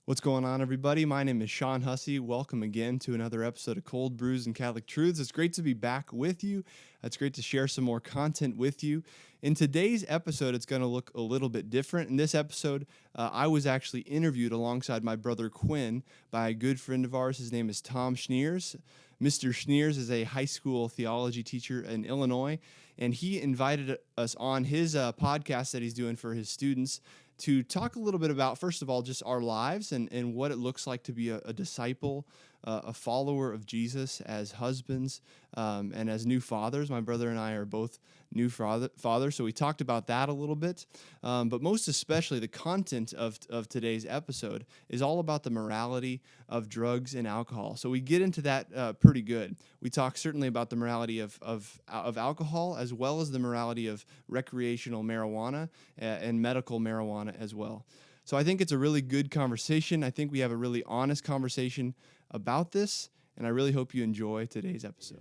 What's going on, everybody? My name is Sean Hussey. Welcome again to another episode of Cold Brews and Catholic Truths. It's great to be back with you. It's great to share some more content with you. In today's episode, it's going to look a little bit different. In this episode, I was actually interviewed alongside my brother Quinn by a good friend of ours. His name is Tom Schneers. Mr. Schneers is a high school theology teacher in Illinois, and he invited us on his podcast that he's doing for his students to talk a little bit about, first of all, just our lives and what it looks like to be a disciple, a follower of Jesus as husbands and as new fathers. My brother and I are both new fathers, so we talked about that a little bit. But most especially, the content of today's episode is all about the morality of drugs and alcohol. So we get into that pretty good. We talk certainly about the morality of alcohol, as well as the morality of recreational marijuana and medical marijuana as well. So I think it's a really good conversation. I think we have a really honest conversation about this, and I really hope you enjoy today's episode.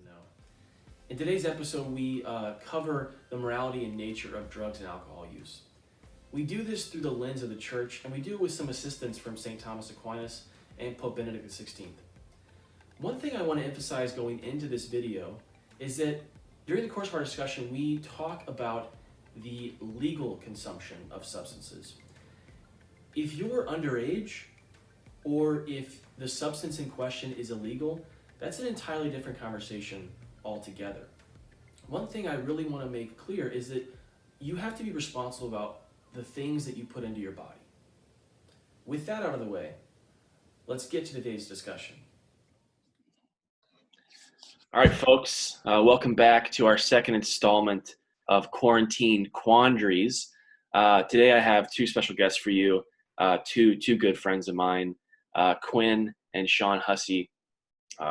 In today's episode, we cover the morality and nature of drugs and alcohol use. We do this through the lens of the church, and we do it with some assistance from St. Thomas Aquinas and Pope Benedict XVI. One thing I want to emphasize going into this video is that during the course of our discussion, we talk about the legal consumption of substances. If you're underage, or if the substance in question is illegal, that's an entirely different conversation altogether. One thing I really want to make clear is that you have to be responsible about the things that you put into your body. With that out of the way, let's get to today's discussion. All right, folks, welcome back to our second installment of Quarantine Quandaries. Today I have two special guests for you, two good friends of mine, Quinn and Sean Hussey.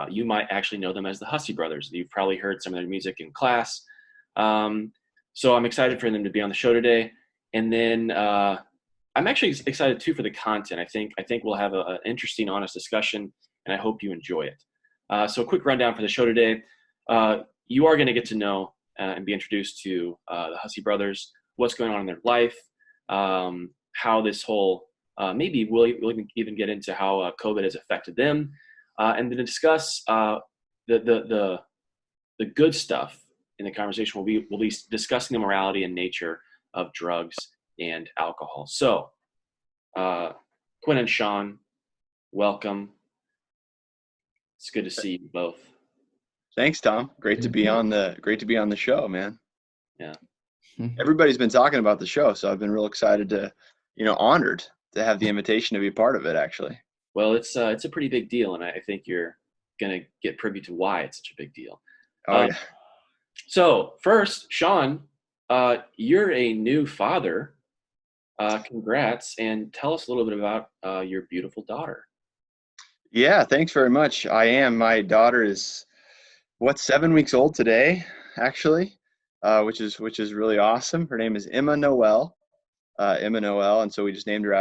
You might actually know them as the Hussey brothers. You've probably heard some of their music in class. So I'm excited for them to be on the show today. And then I'm actually excited too for the content. I think we'll have an interesting, honest discussion, and I hope you enjoy it. So a quick rundown for the show today. You are going to get to know and be introduced to the Hussey brothers, what's going on in their life, how this whole, maybe we'll even get into how COVID has affected them. And then to discuss the good stuff in the conversation, we'll be discussing the morality and nature of drugs and alcohol. So, Quinn and Sean, welcome. It's good to see you both. Thanks, Tom. Great to be on the show, man. Yeah. Everybody's been talking about the show, so I've been real excited to, honored to have the invitation to be part of it, actually. Well, it's a pretty big deal, and I think you're going to get privy to why it's such a big deal. Oh, yeah. So first, Sean, you're a new father. Congrats, and tell us a little bit about your beautiful daughter. Yeah, thanks very much. I am. My daughter is, 7 weeks old today, actually, which is really awesome. Her name is Emma Noel. And so we just named her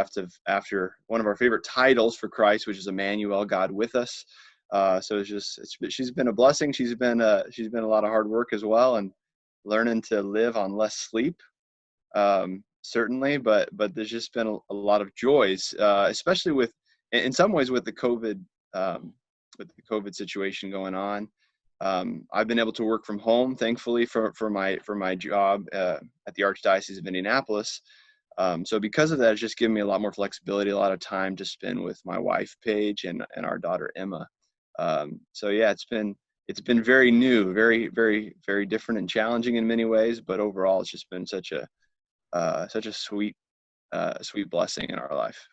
after one of our favorite titles for Christ, which is Emmanuel, God with us. So she's been a blessing. She's been a lot of hard work as well, and learning to live on less sleep, certainly. But there's just been a lot of joys, especially in some ways with the COVID situation going on. I've been able to work from home, thankfully, for my job at the Archdiocese of Indianapolis. So because of that, it's just given me a lot more flexibility, a lot of time to spend with my wife, Paige, and our daughter, Emma. So yeah, it's been very new, very, very, very different and challenging in many ways, but overall it's just been such a sweet blessing in our life.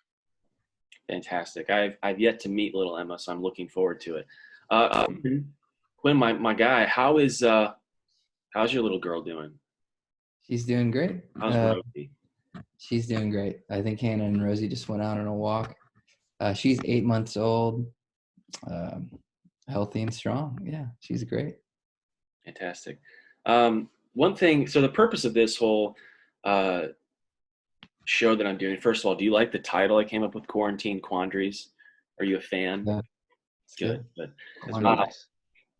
Fantastic. I've yet to meet little Emma, so I'm looking forward to it. Quinn, my guy, how's your little girl doing? She's doing great. How's Rosie? She's doing great. I think Hannah and Rosie just went out on a walk. She's 8 months old, healthy and strong. Yeah, she's great. Fantastic. One thing, so the purpose of this whole show that I'm doing, first of all, do you like the title I came up with, Quarantine Quandaries? Are you a fan? Yeah, Good. Nice.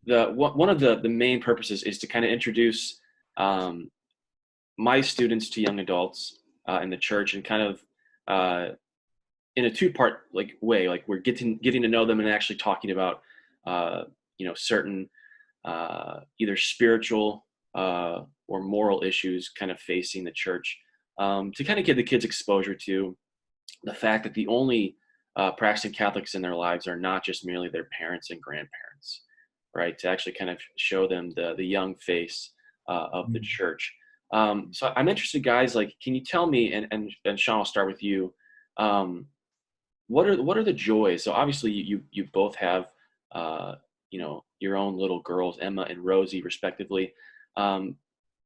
One of the main purposes is to kind of introduce my students to young adults in the church, and kind of in a two-part like way. Like we're getting to know them and actually talking about certain either spiritual or moral issues kind of facing the church, to kind of give the kids exposure to the fact that the only practicing Catholics in their lives are not just merely their parents and grandparents, right? To actually kind of show them the young face of the church. So I'm interested, guys. Like, can you tell me? And Sean, I'll start with you. What are the joys? So obviously you both have your own little girls, Emma and Rosie, respectively. But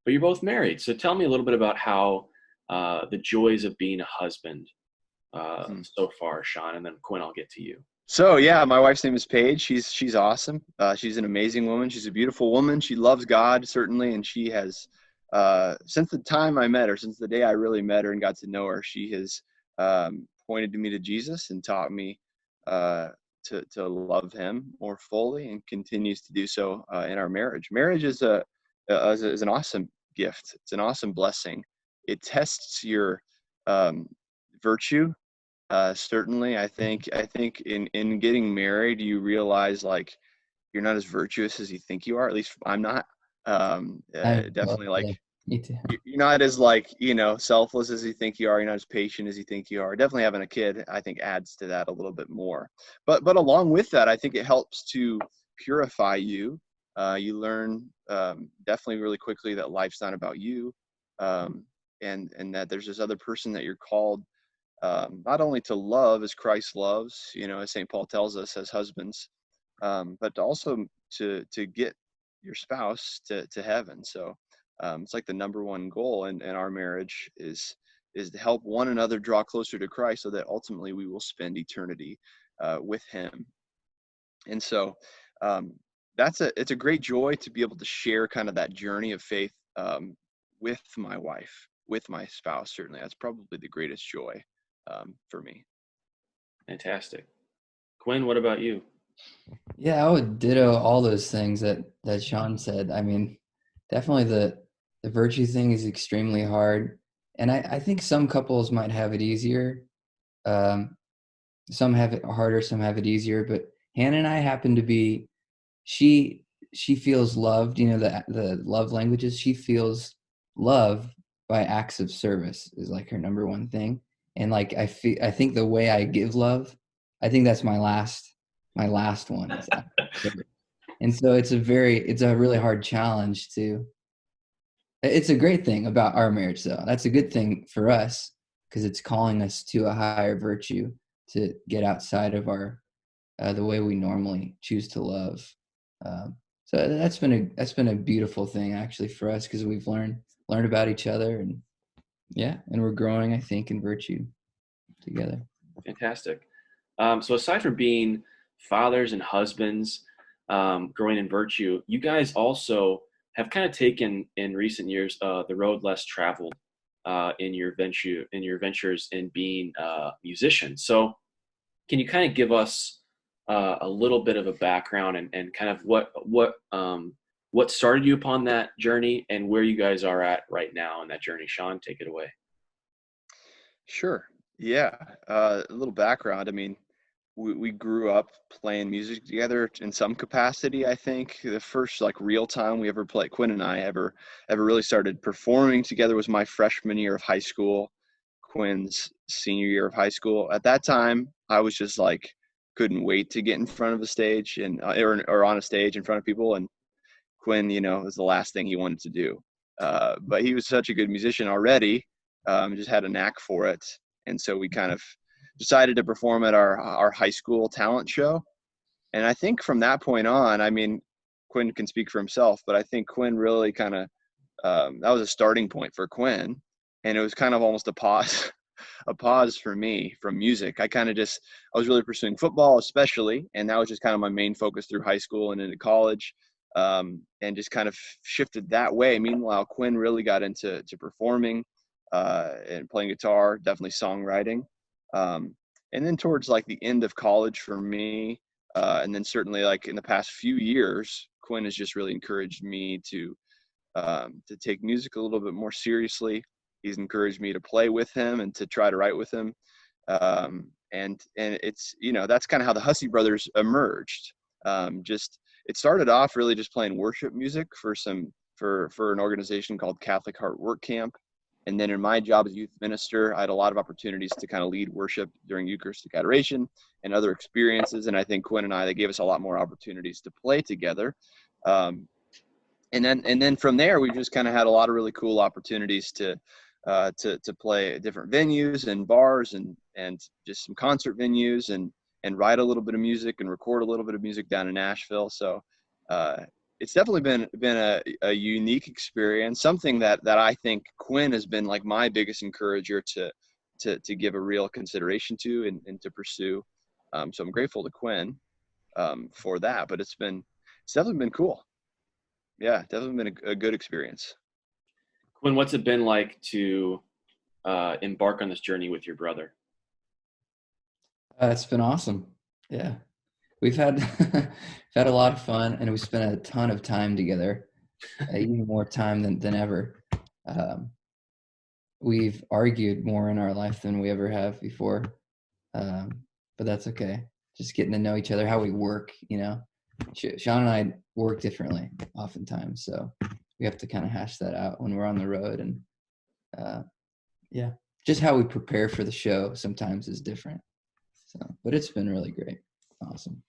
you're both married. So tell me a little bit about how the joys of being a husband so far, Sean, and then Quinn, I'll get to you. So yeah, my wife's name is Paige. She's awesome. She's an amazing woman. She's a beautiful woman. She loves God, certainly, and she has since the time I met her, since the day I really met her and got to know her, she has pointed me to Jesus and taught me to love Him more fully, and continues to do so in our marriage. Marriage is an awesome gift. It's an awesome blessing. It tests your virtue. Certainly, I think in getting married, you realize like you're not as virtuous as you think you are. At least I'm not. Definitely like Yeah, me too. you're not as like selfless as you think you are. You're not as patient as you think you are. Definitely having a kid, I think, adds to that a little bit more. But along with that, I think it helps to purify you. You learn definitely really quickly that life's not about you, and that there's this other person that you're called not only to love as Christ loves, as St. Paul tells us as husbands, but also to get your spouse to heaven. So it's like the number one goal in our marriage is to help one another draw closer to Christ, so that ultimately we will spend eternity with Him. And so it's a great joy to be able to share kind of that journey of faith with my wife, with my spouse. Certainly, that's probably the greatest joy for me. Fantastic. Quinn, what about you? Yeah, I would ditto all those things that Sean said. I mean, definitely the virtue thing is extremely hard, and I think some couples might have it easier. Um, some have it harder, some have it easier. But Hannah and I happen to be. She feels loved. The love languages. She feels love by acts of service is like her number one thing. And like I think the way I give love, I think that's my last one. Is acts of service. And so it's a really hard challenge to. It's a great thing about our marriage, though. That's a good thing for us because it's calling us to a higher virtue, to get outside of our the way we normally choose to love. So that's been a beautiful thing actually for us, because we've learned about each other, and we're growing, I think, in virtue together. Fantastic. So aside from being fathers and husbands, growing in virtue, you guys also have kind of taken in recent years the road less traveled in your ventures in being musicians. So can you kind of give us a little bit of a background and kind of what started you upon that journey and where you guys are at right now in that journey? Sean, take it away. Sure. Yeah. A little background. I mean, we grew up playing music together in some capacity. I think the first like real time we ever played, Quinn and I ever really started performing together, was my freshman year of high school, Quinn's senior year of high school. At that time, I was just like couldn't wait to get in front of a stage and or on a stage in front of people. And Quinn, was the last thing he wanted to do. But he was such a good musician already, just had a knack for it. And so we kind of decided to perform at our high school talent show. And I think from that point on, I mean, Quinn can speak for himself, but I think Quinn really kind of, that was a starting point for Quinn. And it was kind of almost a pause, a pause for me from music. I was really pursuing football especially. And that was just kind of my main focus through high school and into college. And just kind of shifted that way. Meanwhile, Quinn really got into performing and playing guitar, definitely songwriting. And then towards like the end of college for me, and then certainly like in the past few years, Quinn has just really encouraged me to take music a little bit more seriously. He's encouraged me to play with him and to try to write with him. and it's, that's kind of how the Hussey Brothers emerged. It started off really just playing worship music for an organization called Catholic Heart Work Camp. And then in my job as youth minister, I had a lot of opportunities to kind of lead worship during Eucharistic adoration and other experiences. And I think Quinn and I, they gave us a lot more opportunities to play together. And then from there, we've just kind of had a lot of really cool opportunities to play at different venues and bars and just some concert venues and write a little bit of music and record a little bit of music down in Nashville. So it's definitely been a unique experience, something that I think Quinn has been like my biggest encourager to give a real consideration to and to pursue. So I'm grateful to Quinn for that, but it's definitely been cool. Yeah, definitely been a good experience. Quinn, what's it been like to embark on this journey with your brother? It's been awesome. Yeah, we've had had a lot of fun, and we spent a ton of time together, even more time than ever. We've argued more in our life than we ever have before, but that's okay. Just getting to know each other, how we work. Sean and I work differently oftentimes, so we have to kind of hash that out when we're on the road. And just how we prepare for the show sometimes is different. So, but it's been really great. Awesome.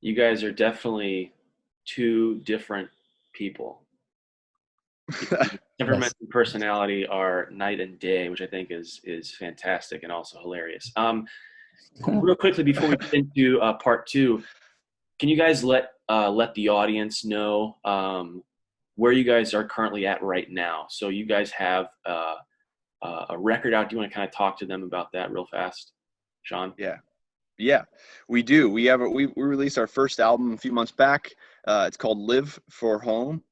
You guys are definitely two different people. Temperament and personality are night and day, which I think is fantastic and also hilarious. Real quickly before we get into part two, can you guys let the audience know where you guys are currently at right now? So you guys have a record out. Do you want to kind of talk to them about that real fast, Sean? Yeah, we do. We released our first album a few months back. It's called Live for Home.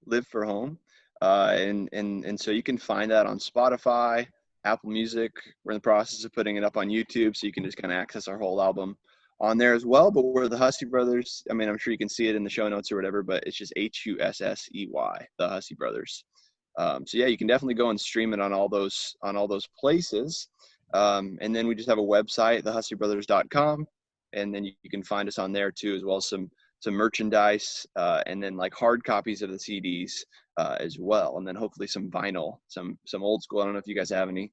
And so you can find that on Spotify, Apple Music. We're in the process of putting it up on YouTube, so you can just kind of access our whole album on there as well. But we're the Hussey Brothers. I mean, I'm sure you can see it in the show notes or whatever, but it's just Hussey, the Hussey Brothers. So yeah, you can definitely go and stream it on all those places. And then we just have a website, thehusseybrothers.com, and then you can find us on there too, as well as some merchandise, and then like hard copies of the CDs as well, and then hopefully some vinyl, some old school. I don't know if you guys have any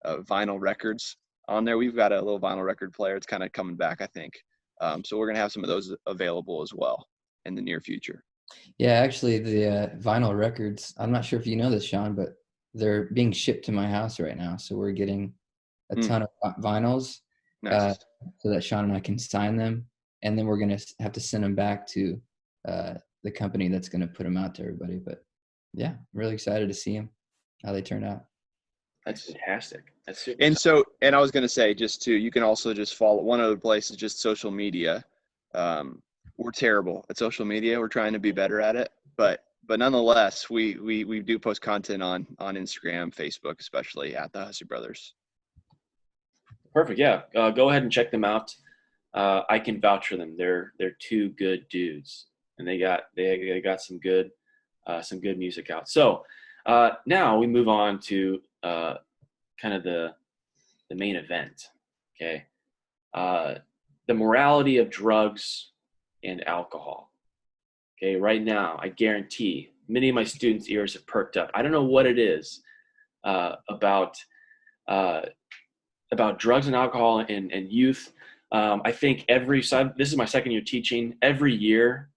vinyl records on there. We've got a little vinyl record player. It's kind of coming back, I think. So we're gonna have some of those available as well in the near future. Yeah, actually, the vinyl records, I'm not sure if you know this, Sean, but they're being shipped to my house right now. So we're getting a ton of vinyls, Nice. so that Sean and I can sign them. And then we're going to have to send them back to the company that's going to put them out to everybody. But yeah, I'm really excited to see them, how they turned out. That's fantastic. That's super and so, and I was going to say, you can also just follow one other place is just social media. We're terrible at social media. We're trying to be better at it, but nonetheless, we do post content on Instagram, Facebook, especially at the Hussey Brothers. Perfect. Yeah. Go ahead and check them out. I can vouch for them. They're two good dudes, and they got some good music out. So now we move on to kind of the main event. Okay. The morality of drugs and alcohol. Okay. Right now, I guarantee many of my students' ears have perked up. I don't know what it is about drugs and alcohol and youth. I think this is my second year teaching. Every year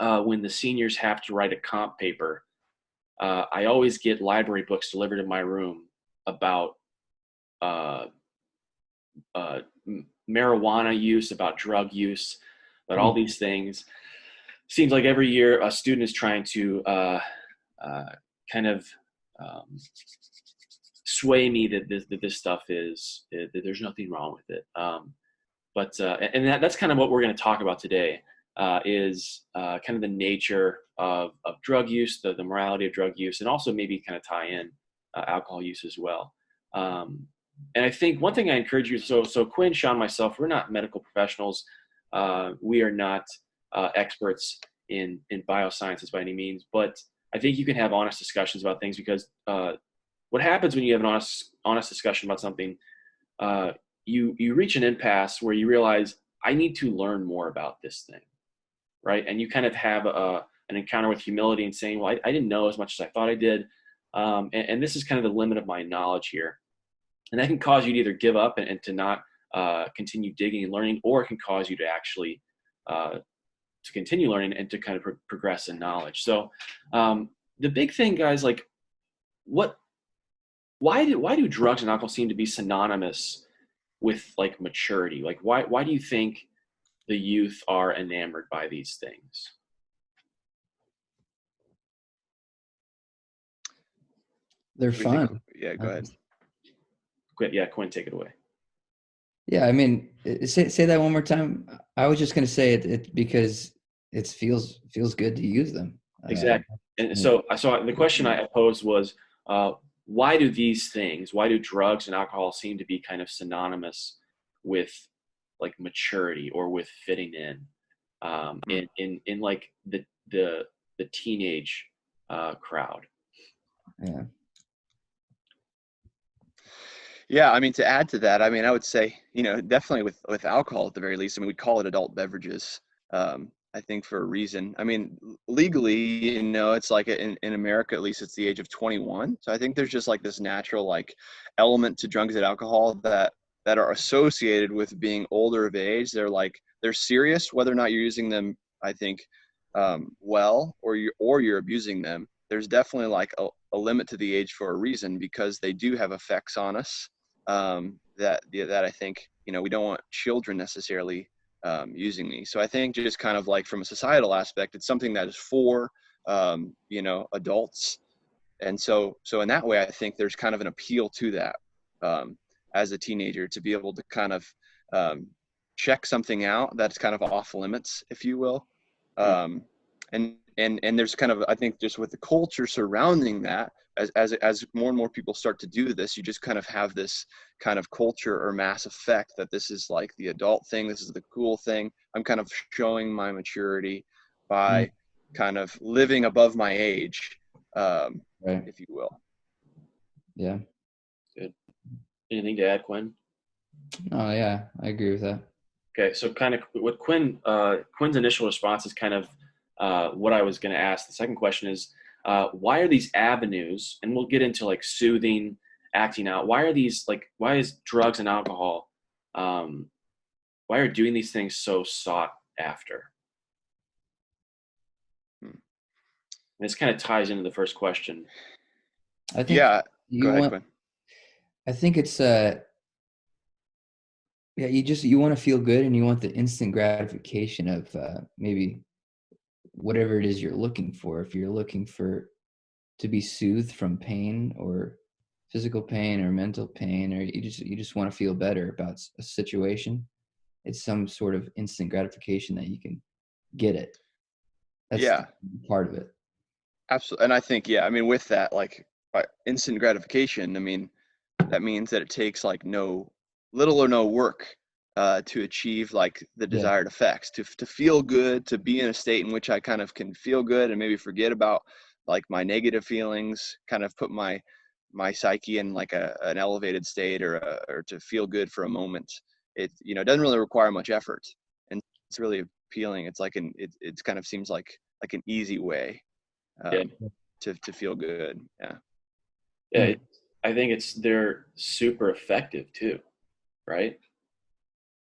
when the seniors have to write a comp paper, I always get library books delivered in my room about marijuana use, about drug use, about all these things. Seems like every year a student is trying to kind of sway me that this stuff that there's nothing wrong with it. And that's kind of what we're going to talk about today, is kind of the nature of drug use, the morality of drug use, and also maybe kind of tie in alcohol use as well. And I think one thing I encourage you, so Quinn, Sean, myself, we're not medical professionals. We are not experts in biosciences by any means, but I think you can have honest discussions about things, because what happens when you have an honest discussion about something, you reach an impasse where you realize I need to learn more about this thing, right? And you kind of have an encounter with humility and saying, well, I didn't know as much as I thought I did, and this is kind of the limit of my knowledge here. And that can cause you to either give up and to not continue digging and learning, or it can cause you to actually to continue learning and to kind of progress in knowledge. So the big thing, guys, like why do drugs and alcohol seem to be synonymous with like maturity? Like why do you think the youth are enamored by these things? They're fun. Yeah, go ahead. Quinn, take it away. Yeah, I mean, say that one more time. I was just going to say it because it feels good to use them. Exactly. And so the question I posed was, why do drugs and alcohol seem to be kind of synonymous with like maturity or with fitting in like the teenage crowd? Yeah. Yeah, I mean, to add to that, I mean, I would say, definitely with alcohol at the very least. I mean, we call it adult beverages. I think for a reason. I mean, legally, it's like in America, at least it's the age of 21. So I think there's just like this natural like element to drugs and alcohol that are associated with being older of age. They're serious, whether or not you're using them, I think, well, or you're abusing them. There's definitely like a limit to the age for a reason, because they do have effects on us that I think, we don't want children necessarily using these. So I think just kind of like from a societal aspect, it's something that is for, adults. And so in that way, I think there's kind of an appeal to that as a teenager, to be able to kind of check something out that's kind of off limits, if you will. And there's kind of, I think, just with the culture surrounding that, as more and more people start to do this, you just kind of have this kind of culture or mass effect that this is like the adult thing. This is the cool thing. I'm kind of showing my maturity by kind of living above my age, Right. if you will. Yeah. Good. Anything to add, Quinn? Oh yeah, I agree with that. Okay, so kind of with Quinn's initial response is kind of what I was going to ask. The second question is, why are these avenues, and we'll get into like soothing, acting out, why is drugs and alcohol, why are doing these things so sought after? And this kind of ties into the first question. I think go ahead, Quinn. I think it's you want to feel good, and you want the instant gratification of maybe whatever it is you're looking for. If you're looking to be soothed from pain, or physical pain or mental pain, or you just want to feel better about a situation, it's some sort of instant gratification that you can get it. That's part of it. Absolutely. And I think, I mean, with that, like instant gratification, I mean, that means that it takes like little or no work to achieve like the desired effects, to feel good, to be in a state in which I kind of can feel good and maybe forget about like my negative feelings, kind of put my psyche in like an elevated state, or to feel good for a moment. It doesn't really require much effort, and it's really appealing. It's like it kind of seems like an easy way to feel good. I think they're super effective too, right?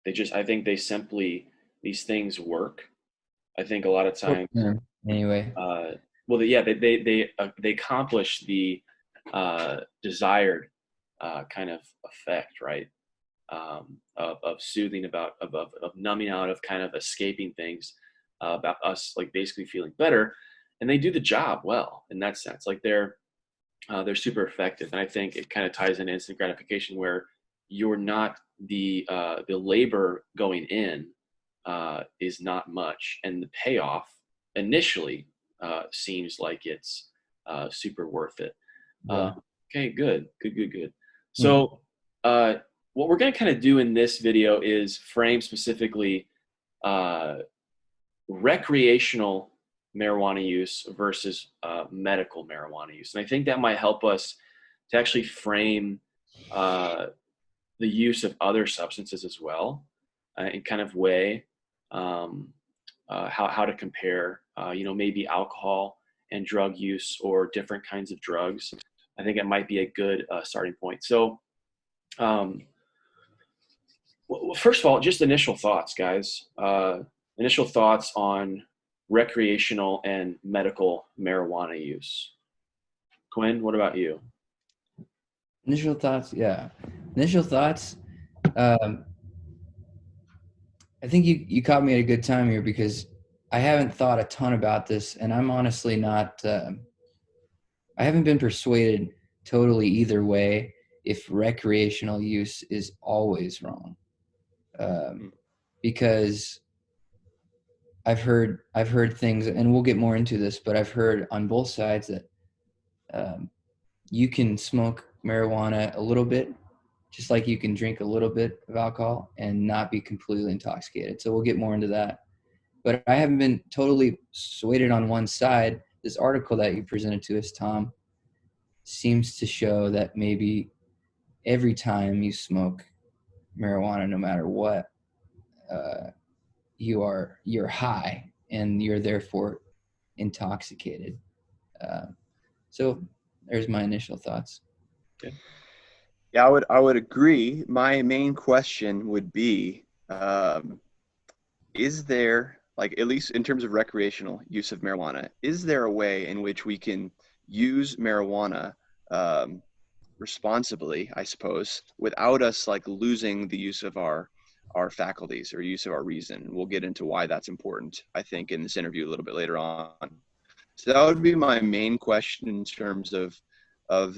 I think these things work. I think a lot of times, anyway. They accomplish the desired kind of effect, right? Of soothing, of numbing out, of kind of escaping things, about us, like basically feeling better, and they do the job well in that sense. Like they're super effective, and I think it kind of ties into instant gratification, where you're not the labor going in is not much, and the payoff initially seems like it's super worth it. Okay, good. So what we're going to kind of do in this video is frame specifically recreational marijuana use versus medical marijuana use. And I think that might help us to actually frame the use of other substances as well, and kind of weigh how to compare, maybe alcohol and drug use or different kinds of drugs. I think it might be a good starting point. So, first of all, just initial thoughts, guys. Initial thoughts on recreational and medical marijuana use. Quinn, what about you? Initial thoughts, yeah. Initial thoughts. Um, I think you caught me at a good time here because I haven't thought a ton about this, and I'm honestly not. I haven't been persuaded totally either way if recreational use is always wrong, because I've heard things, and we'll get more into this, but I've heard on both sides that you can smoke marijuana a little bit, just like you can drink a little bit of alcohol and not be completely intoxicated. So we'll get more into that. But I haven't been totally swayed on one side. This article that you presented to us, Tom, seems to show that maybe every time you smoke marijuana, no matter what, you're high and you're therefore intoxicated. So there's my initial thoughts. Okay. Yeah, I would agree. My main question would be, is there, like, at least in terms of recreational use of marijuana, is there a way in which we can use marijuana responsibly, I suppose, without us like losing the use of our faculties or use of our reason? We'll get into why that's important, I think, in this interview a little bit later on. So that would be my main question in terms of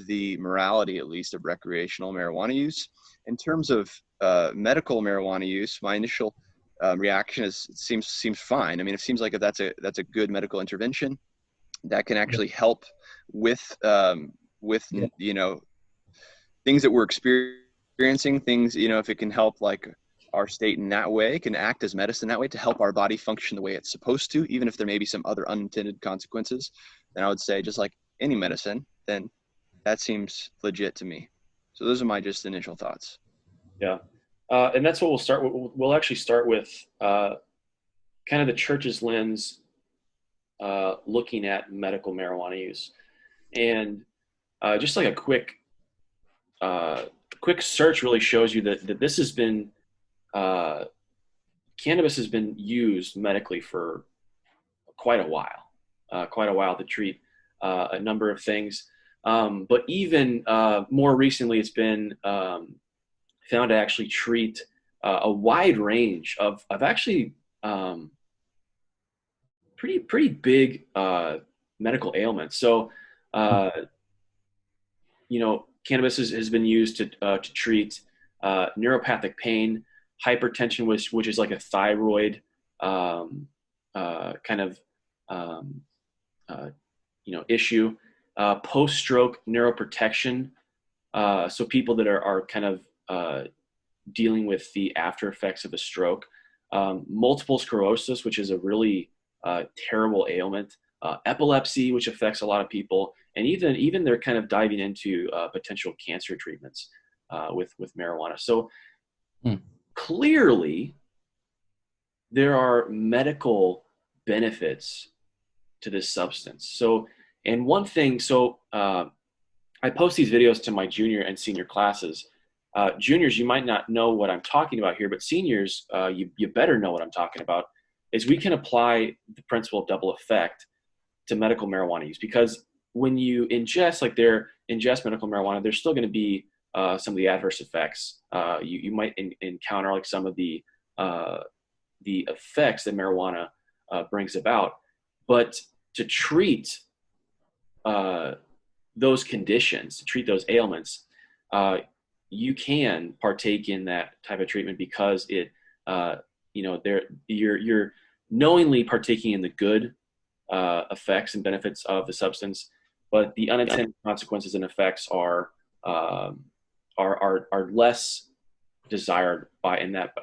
the morality, at least, of recreational marijuana use. In terms of medical marijuana use, my initial reaction is it seems fine. I mean, it seems like if that's a good medical intervention that can actually help with things that we're experiencing, things, if it can help like our state in that way, can act as medicine that way to help our body function the way it's supposed to, even if there may be some other unintended consequences, then I would say just like any medicine, then that seems legit to me. So those are my just initial thoughts. Yeah. And that's what we'll start with. We'll actually start with kind of the church's lens looking at medical marijuana use. And just like a quick search really shows you that this has been, cannabis has been used medically for quite a while to treat a number of things. But even more recently, it's been found to actually treat a wide range of actually pretty big medical ailments. So, cannabis has been used to treat neuropathic pain, hypertension, which is like a thyroid kind of issue, post-stroke neuroprotection. So people that are kind of dealing with the after effects of a stroke, multiple sclerosis, which is a really terrible ailment, epilepsy, which affects a lot of people, and even they're kind of diving into potential cancer treatments with marijuana. So clearly, there are medical benefits to this substance. So, and one thing, I post these videos to my junior and senior classes. Juniors, you might not know what I'm talking about here, but seniors, you better know what I'm talking about, is we can apply the principle of double effect to medical marijuana use. Because when you ingest medical marijuana, there's still going to be some of the adverse effects. You might encounter like some of the effects that marijuana brings about. But to treat those conditions, to treat those ailments, you can partake in that type of treatment because it, you're knowingly partaking in the good effects and benefits of the substance, but the unintended consequences and effects are less desired in that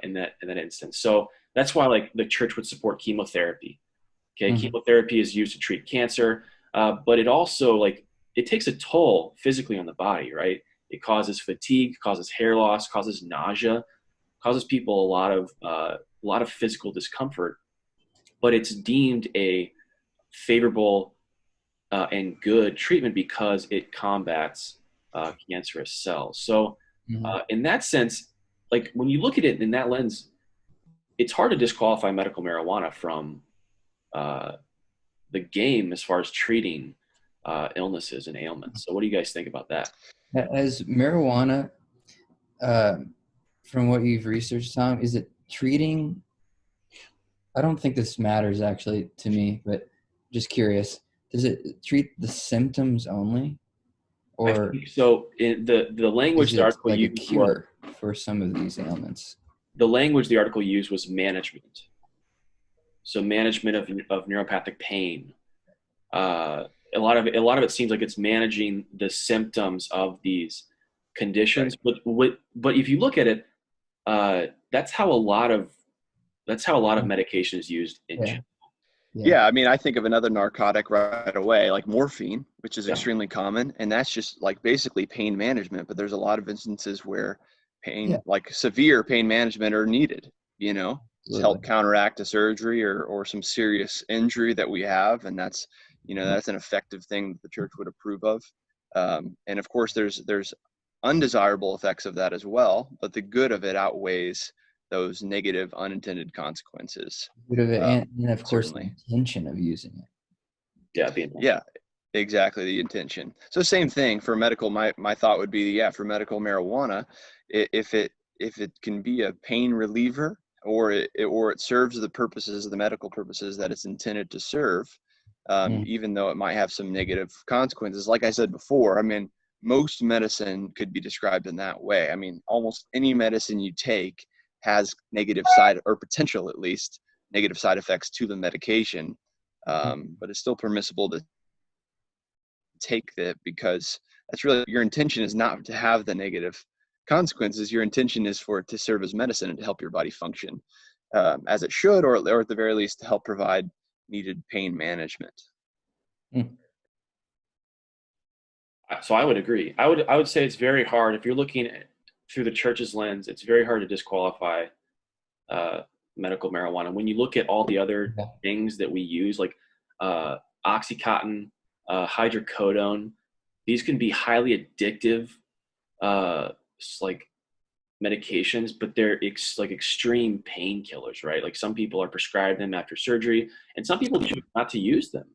instance. So that's why like the church would support chemotherapy. Okay, chemotherapy is used to treat cancer, but it also it takes a toll physically on the body, right? It causes fatigue, causes hair loss, causes nausea, causes people a lot of physical discomfort. But it's deemed a favorable and good treatment because it combats cancerous cells. So, in that sense, like when you look at it in that lens, it's hard to disqualify medical marijuana from the game as far as treating illnesses and ailments. So, what do you guys think about that? As marijuana, uh, from what you've researched, Tom, is it treating? I don't think this matters actually to me, but just curious. Does it treat the symptoms only, I or think so. In the language is the it article like a used was cure for some of these ailments? the language the article used was management. So management of neuropathic pain. A lot of it seems like it's managing the symptoms of these conditions. Right. But if you look at it, that's how a lot of medication is used in Yeah. general. Yeah, I mean, I think of another narcotic right away, like morphine, which is Yeah. extremely common, and that's just like basically pain management. But there's a lot of instances where pain, Yeah. like severe pain management, are needed. To help Absolutely. counteract a surgery or some serious injury that we have, and that's that's an effective thing that the church would approve of. And of course, there's undesirable effects of that as well, but the good of it outweighs those negative unintended consequences. Bit of it, and of course the Certainly. intention of using it. Yeah, being Yeah, exactly, the intention. So same thing for medical. My thought would be, yeah, for medical marijuana, if it can be a pain reliever, or it serves the purposes, the medical purposes that it's intended to serve, Mm. even though it might have some negative consequences. Like I said before, I mean, most medicine could be described in that way. I mean, almost any medicine you take has negative side, or potential at least, negative side effects to the medication. But it's still permissible to take that, because that's really your intention is not to have the negative consequences. Your intention is for it to serve as medicine and to help your body function as it should, or at the very least to help provide needed pain management. Mm. So I would agree. I would say it's very hard if you're looking at through the church's lens. It's very hard to disqualify uh, medical marijuana when you look at all the other Yeah. things that we use, like OxyContin, hydrocodone. These can be highly addictive, like medications, but they're like extreme painkillers, right? Like some people are prescribed them after surgery, and some people choose not to use them.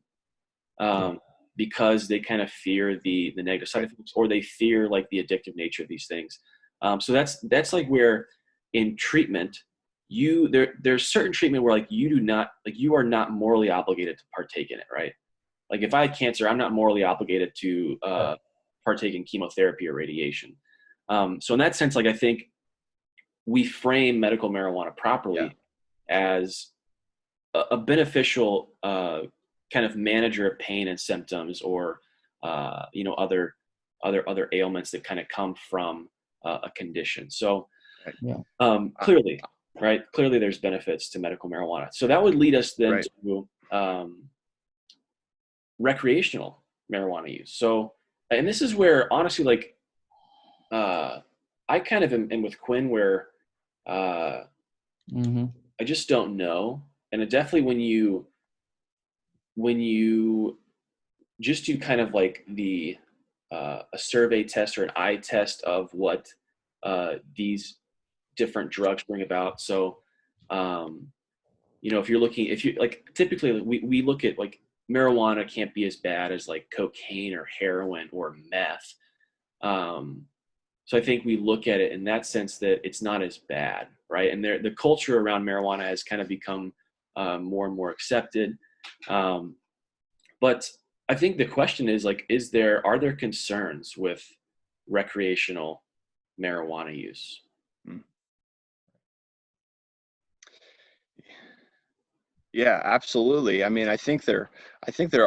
Because they kind of fear the negative side effects, or they fear like the addictive nature of these things. So that's like where in treatment, there's certain treatment where like you are not morally obligated to partake in it, right? Like if I had cancer, I'm not morally obligated to partake in chemotherapy or radiation. So in that sense, like I think we frame medical marijuana properly as a beneficial kind of manager of pain and symptoms, or other ailments that kind of come from a condition. So clearly, right? Clearly, there's benefits to medical marijuana. So that would lead us then to recreational marijuana use. So, and this is where honestly, like, I kind of am with Quinn, where I just don't know, and it definitely when you just do kind of like a survey test or an eye test of what these different drugs bring about. So, if you like, typically we look at like marijuana can't be as bad as like cocaine or heroin or meth. So I think we look at it in that sense that it's not as bad, right? And the culture around marijuana has kind of become more and more accepted. But I think the question is like, are there concerns with recreational marijuana use? Yeah, absolutely. I mean, I think there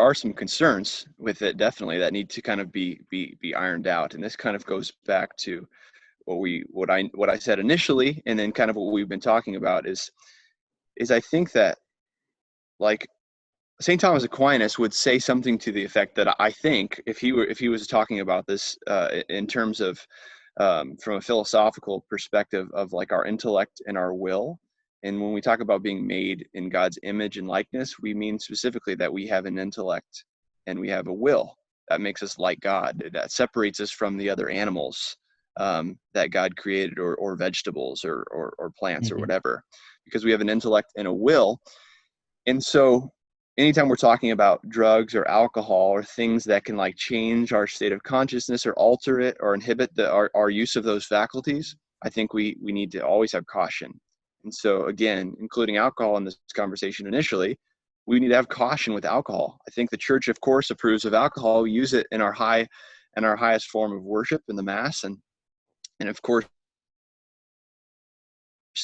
are some concerns with it, definitely, that need to kind of be ironed out. And this kind of goes back to what I said initially, and then kind of what we've been talking about is I think that, like, St. Thomas Aquinas would say something to the effect that I think if he was talking about this in terms of from a philosophical perspective of like our intellect and our will. And when we talk about being made in God's image and likeness, we mean specifically that we have an intellect and we have a will that makes us like God, that separates us from the other animals that God created, or vegetables, or plants, or Hmm. whatever, because we have an intellect and a will. And so anytime we're talking about drugs or alcohol or things that can like change our state of consciousness or alter it or inhibit our use of those faculties, I think we need to always have caution. And so again, including alcohol in this conversation initially, we need to have caution with alcohol. I think the church, of course, approves of alcohol. We use it in our highest form of worship in the Mass. And of course,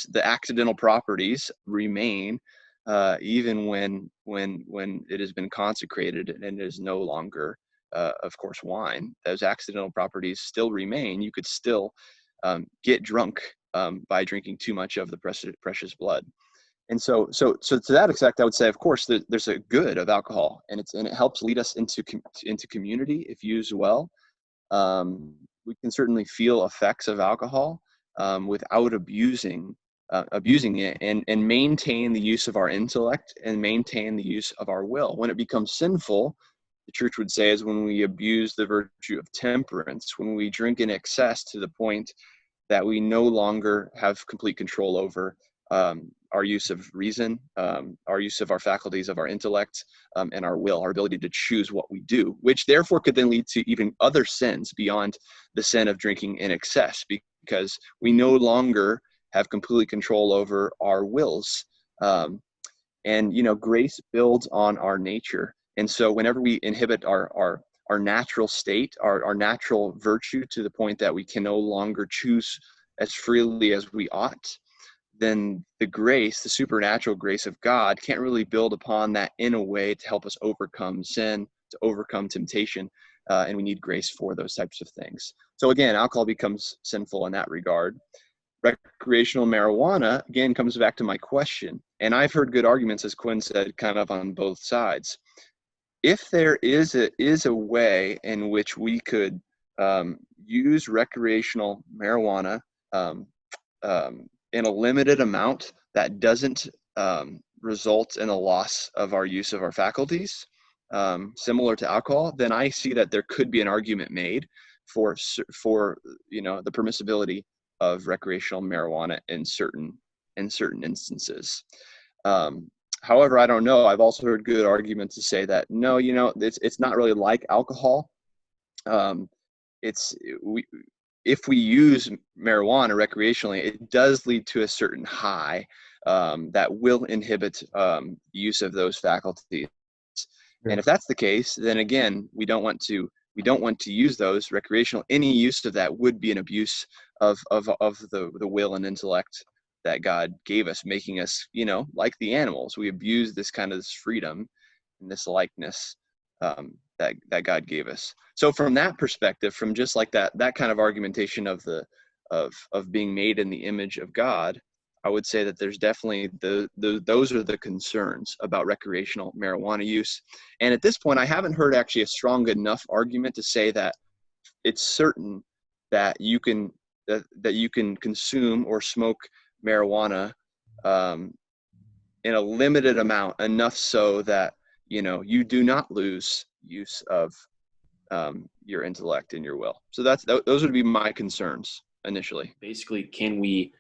the accidental properties remain even when it has been consecrated and is no longer, of course, wine. Those accidental properties still remain. You could still get drunk by drinking too much of the precious blood. And so to that effect, I would say, of course, there's a good of alcohol, and it helps lead us into community if used well. We can certainly feel effects of alcohol without abusing it, and maintain the use of our intellect and maintain the use of our will. When it becomes sinful, the church would say, is when we abuse the virtue of temperance, when we drink in excess to the point that we no longer have complete control over our use of reason, our use of our faculties of our intellect, and our will, our ability to choose what we do, which therefore could then lead to even other sins beyond the sin of drinking in excess, because we no longer have complete control over our wills. And grace builds on our nature. And so whenever we inhibit our natural state, our natural virtue, to the point that we can no longer choose as freely as we ought, then the supernatural grace of God can't really build upon that in a way to help us overcome sin, to overcome temptation. And we need grace for those types of things. So again, alcohol becomes sinful in that regard. Recreational marijuana, again, comes back to my question. And I've heard good arguments, as Quinn said, kind of on both sides. If there is a way in which we could use recreational marijuana in a limited amount that doesn't result in a loss of our use of our faculties, similar to alcohol, then I see that there could be an argument made for the permissibility of recreational marijuana in certain instances. However, I don't know. I've also heard good arguments to say that no, it's not really like alcohol. If we use marijuana recreationally, it does lead to a certain high that will inhibit the use of those faculties. Sure. And if that's the case, then again, we don't want to use those recreational. Any use of that would be an abuse of the will and intellect that God gave us, making us, like the animals. We abuse this freedom and this likeness that God gave us. So from that perspective, from just like that kind of argumentation of being made in the image of God, I would say that there's definitely those are the concerns about recreational marijuana use. And at this point, I haven't heard actually a strong enough argument to say that it's certain that you can consume or smoke marijuana in a limited amount, enough so that you do not lose use of your intellect and your will. So those would be my concerns initially. Basically, can we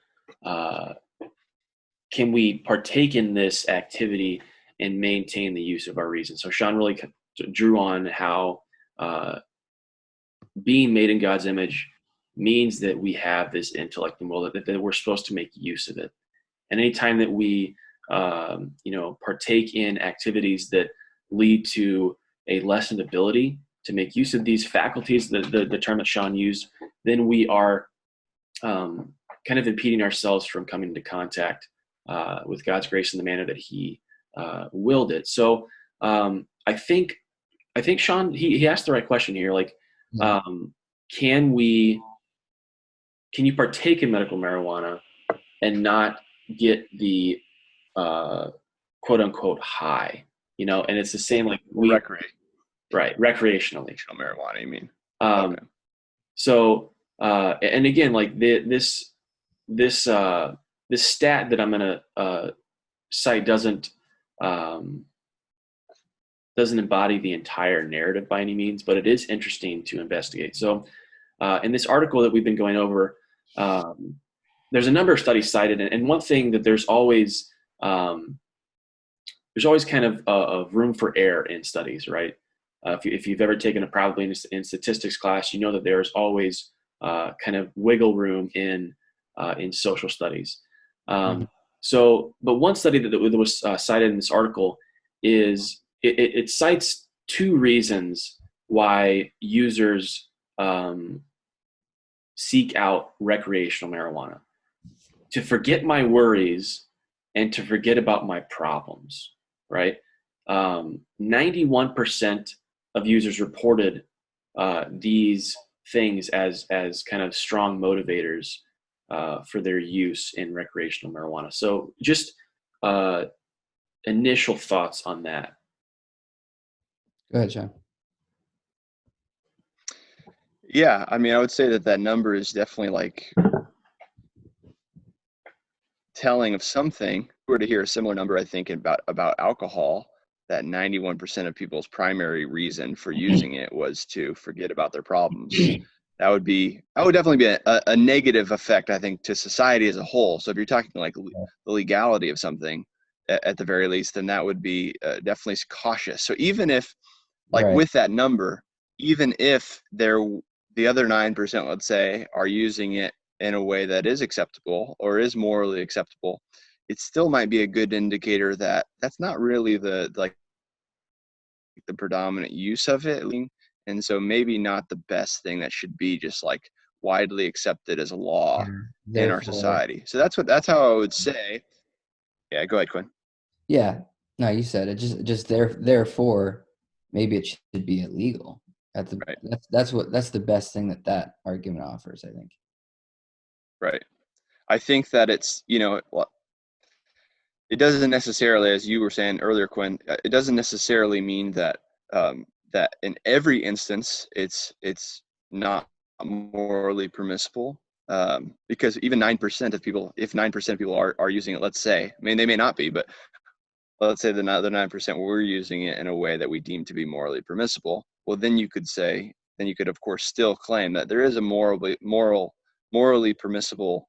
partake in this activity and maintain the use of our reason? So Sean really drew on how being made in God's image means that we have this intellect and will, that we're supposed to make use of it. And anytime that we partake in activities that lead to a lessened ability to make use of these faculties, the term that Sean used, then we are kind of impeding ourselves from coming into contact with God's grace in the manner that He willed it. So I think Sean, he asked the right question here. Like, can you partake in medical marijuana and not get the quote unquote high? and it's the same like recreationally. Marijuana, you mean? Um, Okay. So, and again, like this stat that I'm gonna cite doesn't embody the entire narrative by any means, but it is interesting to investigate. So, in this article that we've been going over, there's a number of studies cited, and one thing that there's always kind of room for error in studies, right? If you've ever taken a probability in statistics class, you know that there's always kind of wiggle room in social studies. But one study that was cited in this article is it cites two reasons why users seek out recreational marijuana: to forget my worries and to forget about my problems, right? 91% of users reported these things as kind of strong motivators for their use in recreational marijuana. So just initial thoughts on that. Go ahead, John. Yeah, I mean, I would say that number is definitely like telling of something. If we were to hear a similar number, I think about alcohol, that 91% of people's primary reason for using it was to forget about their problems. That would definitely be a negative effect, I think, to society as a whole. So if you're talking like the legality of something, at the very least, then that would be definitely cautious. So even if, like with that number, even if the other 9%, let's say, are using it in a way that is acceptable or is morally acceptable, it still might be a good indicator that that's not really the predominant use of it. And so maybe not the best thing that should be just like widely accepted as a law in our society. So that's how I would say. Yeah, go ahead, Quinn. Yeah, no, you said it. Just therefore, maybe it should be illegal. That's the best thing that argument offers, I think. Right. I think that it's, it doesn't necessarily, as you were saying earlier, Quinn, it doesn't necessarily mean that that in every instance it's not morally permissible, because even 9% of people, if 9% of people are using it, let's say, I mean, they may not be, but let's say the 9% were using it in a way that we deem to be morally permissible, well, then you could of course still claim that there is a morally permissible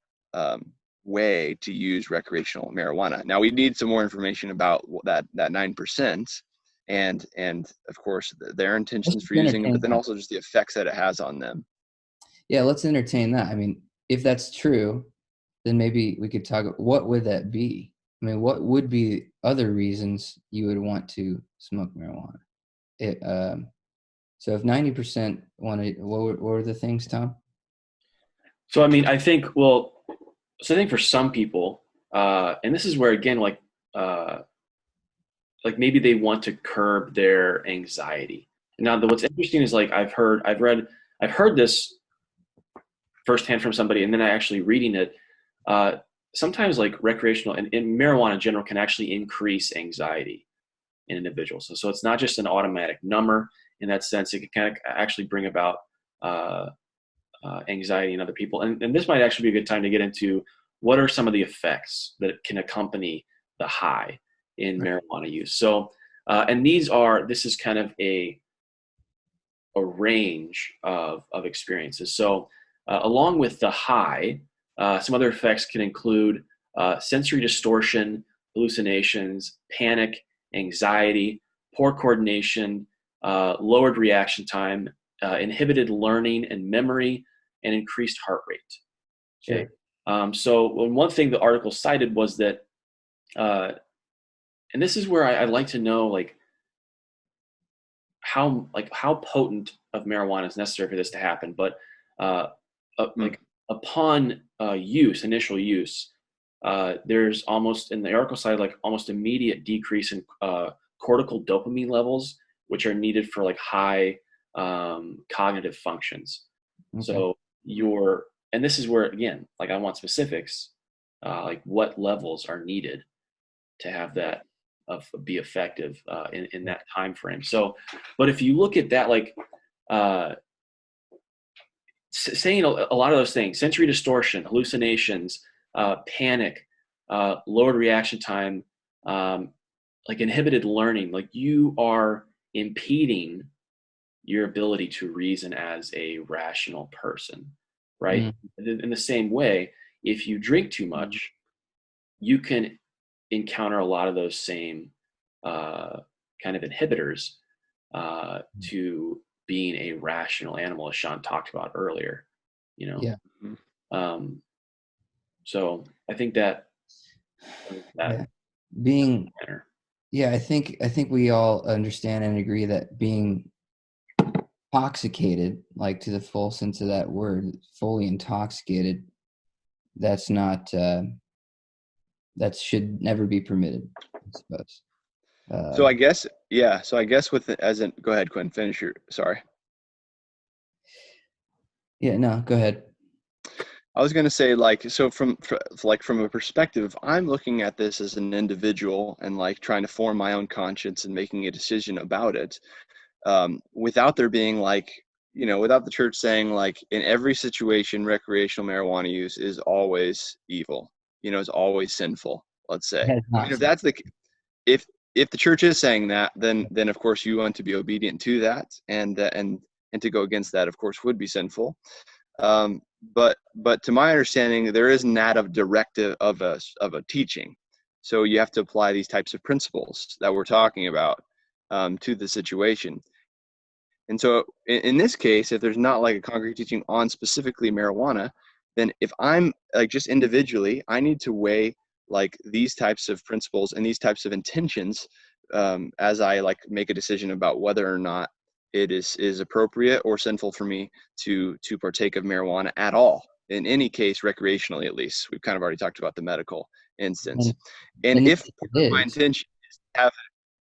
way to use recreational marijuana. Now we need some more information about that 9%, and of course their intentions for using it, but then also just the effects that it has on them. Yeah, let's entertain that. I mean, if that's true, then maybe we could talk. What would that be? I mean, what would be other reasons you would want to smoke marijuana? So if 90% wanted, what were the things, Tom? So, I mean, I think for some people, and this is where, again, like maybe they want to curb their anxiety. Now, what's interesting is like I've heard this firsthand from somebody, and then I actually reading it. Sometimes like recreational and marijuana in general can actually increase anxiety in individuals. So it's not just an automatic number in that sense. It can kind of actually bring about anxiety in other people. And this might actually be a good time to get into what are some of the effects that can accompany the high in marijuana use. So, and this is kind of a range of experiences. So along with the high, some other effects can include sensory distortion, hallucinations, panic, anxiety, poor coordination, lowered reaction time, inhibited learning and memory, and increased heart rate. Okay. Sure. So one thing the article cited was that, and this is where I'd like to know, like how potent of marijuana is necessary for this to happen. But like upon initial use, there's almost, in the article side, like almost immediate decrease in cortical dopamine levels, which are needed for like high cognitive functions. Okay. So and this is where, again, like I want specifics, like what levels are needed to have that be effective in that time frame. So, but if you look at that, like saying a lot of those things, sensory distortion, hallucinations, panic, lowered reaction time, like inhibited learning, like you are impeding your ability to reason as a rational person, right? In the same way, if you drink too much, you can encounter a lot of those same kind of inhibitors to being a rational animal, as Sean talked about earlier. Yeah. So I think that being yeah, I think we all understand and agree that being intoxicated, like to the full sense of that word, fully intoxicated, that's not that should never be permitted, I suppose. So I guess with as in, go ahead, Quinn, finish your, sorry. Yeah, no, go ahead. I was going to say, like, so from a perspective, I'm looking at this as an individual and like trying to form my own conscience and making a decision about it, without there being like, without the church saying like in every situation, recreational marijuana use is always evil, is always sinful. Let's say, I mean, if that's the, if the church is saying that, then of course you want to be obedient to that, and to go against that, of course, would be sinful. But to my understanding, there isn't that of directive of a teaching. So you have to apply these types of principles that we're talking about to the situation. And so in this case, if there's not like a concrete teaching on specifically marijuana, then if I'm like just individually, I need to weigh like these types of principles and these types of intentions as I like make a decision about whether or not it is appropriate or sinful for me to partake of marijuana at all. In any case, recreationally, at least. We've kind of already talked about the medical instance. And if part of my intention is to have,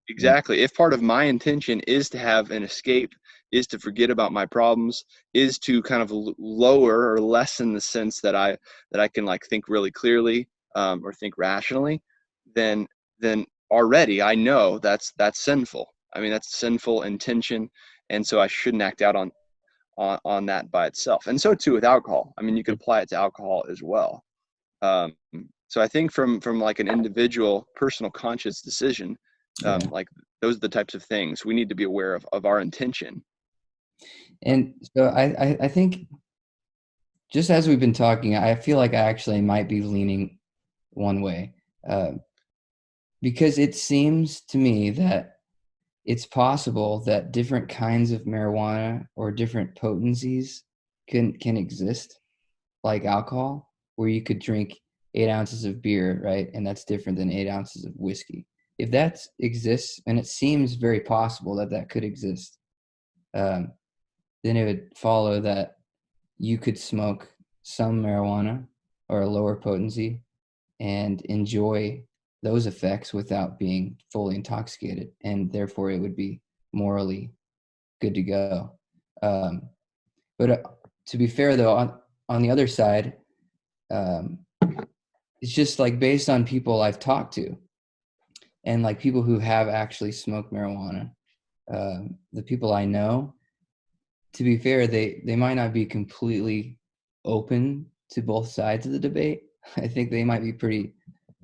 exactly, if part of my intention is to have an escape, is to forget about my problems, is to kind of lower or lessen the sense that I can like think really clearly or think rationally, then already I know that's sinful. I mean, that's sinful intention, and so I shouldn't act out on that by itself. And so too with alcohol. I mean, you could apply it to alcohol as well. So I think from like an individual personal conscious decision, like those are the types of things we need to be aware of our intention. And so I think just as we've been talking, I feel like I actually might be leaning one way, because it seems to me that it's possible that different kinds of marijuana or different potencies can exist, like alcohol, where you could drink 8 ounces of beer, right? And that's different than 8 ounces of whiskey. If that exists, and it seems very possible that could exist, then it would follow that you could smoke some marijuana or a lower potency and enjoy those effects without being fully intoxicated, and therefore it would be morally good to go. But to be fair, though, on the other side, it's just like based on people I've talked to and like people who have actually smoked marijuana, the people I know, to be fair, they might not be completely open to both sides of the debate. I think they might be pretty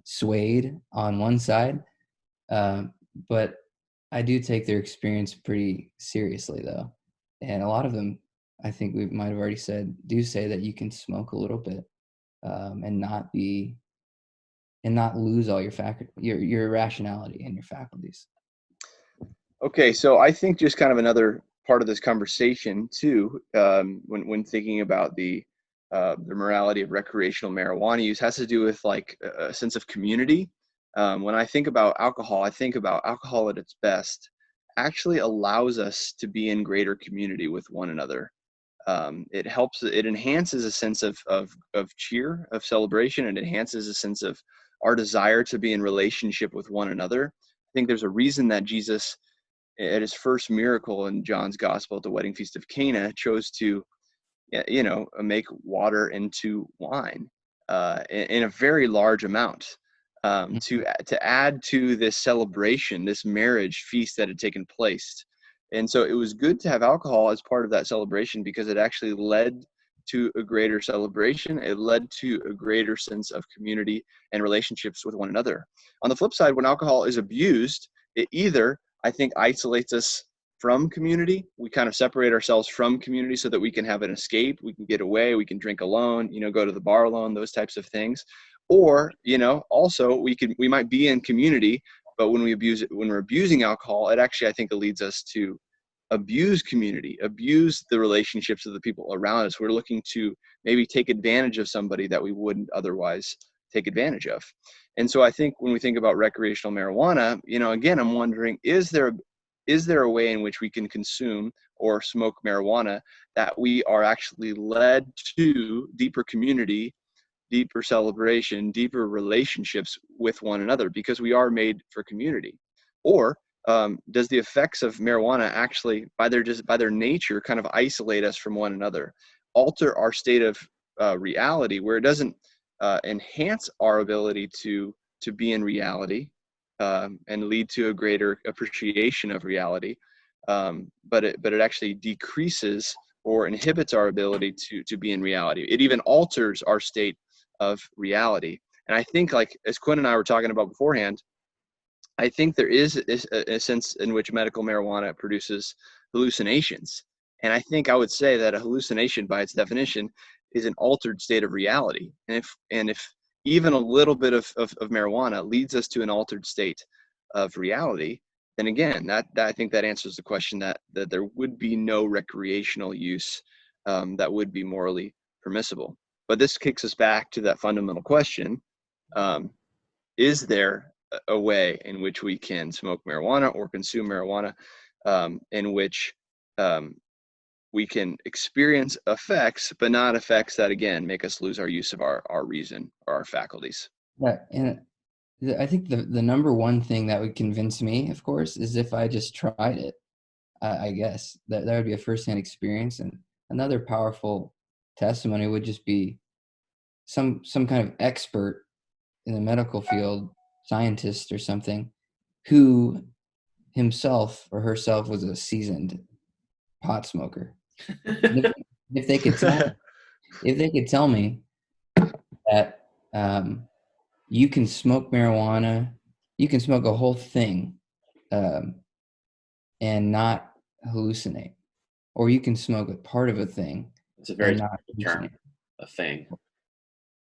swayed on one side, but I do take their experience pretty seriously, though. And a lot of them, I think we might have already said, do say that you can smoke a little bit and not lose all your rationality and your faculties. Okay, so I think just kind of another part of this conversation too, when thinking about the morality of recreational marijuana use, has to do with like a sense of community. When I think about alcohol at its best actually allows us to be in greater community with one another. It enhances a sense of cheer, of celebration. It enhances a sense of our desire to be in relationship with one another. I think there's a reason that Jesus, at his first miracle in John's gospel at the wedding feast of Cana, chose to, make water into wine in a very large amount. to add to this celebration, this marriage feast that had taken place. And so it was good to have alcohol as part of that celebration because it actually led to a greater celebration. It led to a greater sense of community and relationships with one another. On the flip side, when alcohol is abused, it either, I think, isolates us from community. We kind of separate ourselves from community so that we can have an escape. We can get away. We can drink alone, go to the bar alone, those types of things. Or, also we might be in community, but when we're abusing alcohol, it actually, I think, it leads us to abuse community, abuse the relationships of the people around us. We're looking to maybe take advantage of somebody that we wouldn't otherwise take advantage of. And so I think when we think about recreational marijuana, again, I'm wondering, is there a way in which we can consume or smoke marijuana that we are actually led to deeper community, deeper celebration, deeper relationships with one another, because we are made for community? Or does the effects of marijuana actually, by their nature, kind of isolate us from one another, alter our state of reality, where it doesn't enhance our ability to be in reality and lead to a greater appreciation of reality, but it actually decreases or inhibits our ability to be in reality. It even alters our state of reality. And I think, like as Quinn and I were talking about beforehand, I think there is a sense in which medical marijuana produces hallucinations. And I think I would say that a hallucination, by its definition, is an altered state of reality. And if even a little bit of marijuana leads us to an altered state of reality, then again, that I think that answers the question that there would be no recreational use that would be morally permissible. But this kicks us back to that fundamental question: is there a way in which we can smoke marijuana or consume marijuana in which we can experience effects, but not effects that, again, make us lose our use of our reason or our faculties? Yeah, and I think the number one thing that would convince me, of course, is if I just tried it. I guess that would be a firsthand experience, and another powerful testimony would just be some kind of expert in the medical field, scientist or something, who himself or herself was a seasoned pot smoker. And if they could tell me that you can smoke marijuana, you can smoke a whole thing and not hallucinate, or you can smoke a part of a thing It's a very and not term, hallucinate. a thing.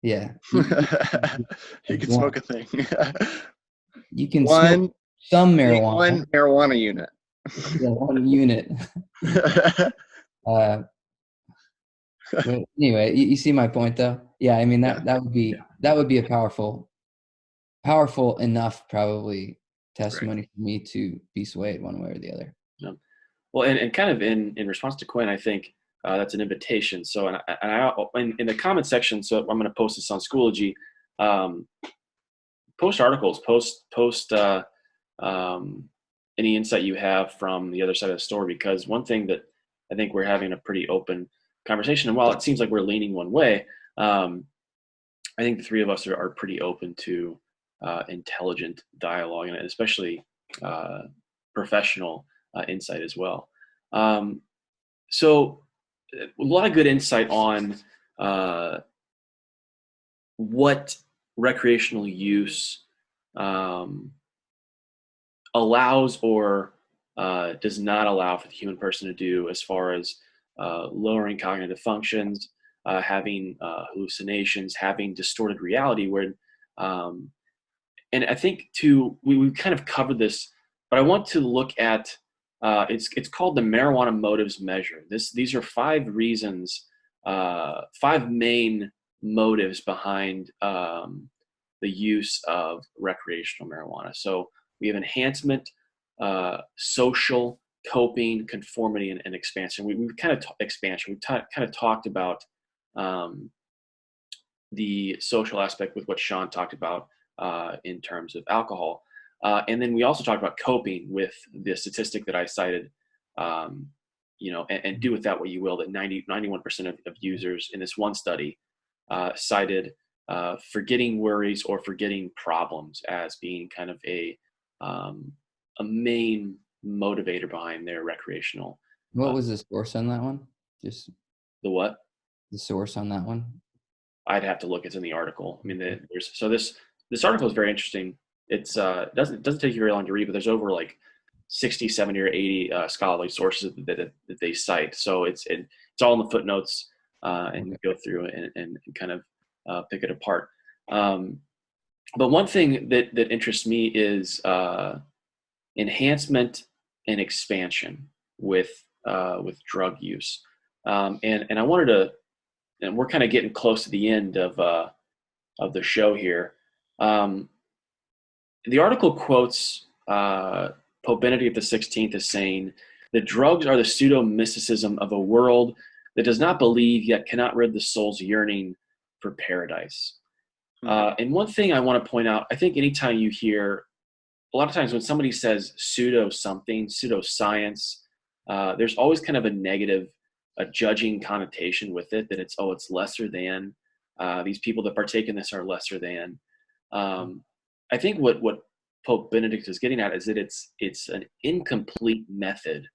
Yeah, You can smoke a thing. you can smoke some marijuana. One marijuana unit. Yeah, 1 unit. But anyway, you see my point, though. Yeah, I mean that would be a powerful enough, probably, testimony for me to be swayed one way or the other. Yeah. Well, and kind of in response to Quinn, I think that's an invitation. So, and I in the comment section, so I'm going to post this on Schoology. Post articles, post any insight you have from the other side of the story, because one thing that I think we're having a pretty open conversation, and while it seems like we're leaning one way, I think the three of us are pretty open to intelligent dialogue, and especially professional insight as well. So a lot of good insight on what recreational use allows or does not allow for the human person to do, as far as lowering cognitive functions, having hallucinations, having distorted reality. Where, and I think we kind of covered this, but I want to look at it's called the marijuana motives measure. These are 5 reasons, 5 main motives behind the use of recreational marijuana. So we have enhancement, social, coping, conformity, and expansion. We've kind of expansion. We've kind of talked about the social aspect with what Sean talked about in terms of alcohol. And then we also talked about coping with the statistic that I cited, and do with that what you will, that 91% of users in this one study cited forgetting worries or forgetting problems as being kind of a main motivator behind their recreational. What was the source on that one? Just The what? the source on that one? I'd have to look. It's in the article. I mean, there's so this article is very interesting. It's doesn't take you very long to read, but there's over like 60, 70, or 80 scholarly sources that they cite. So it's all in the footnotes, and go through and kind of pick it apart. But one thing that interests me is enhancement and expansion with drug use, and I wanted to, and we're kind of getting close to the end of the show here. The article quotes Pope Benedict XVI as saying that drugs are the pseudo-mysticism of a world that does not believe yet cannot rid the soul's yearning for paradise. And one thing I want to point out, I think anytime you hear, a lot of times when somebody says pseudoscience, there's always kind of a negative, a judging connotation with it, that it's lesser than. These people that partake in this are lesser than. I think what Pope Benedict is getting at is that it's an incomplete method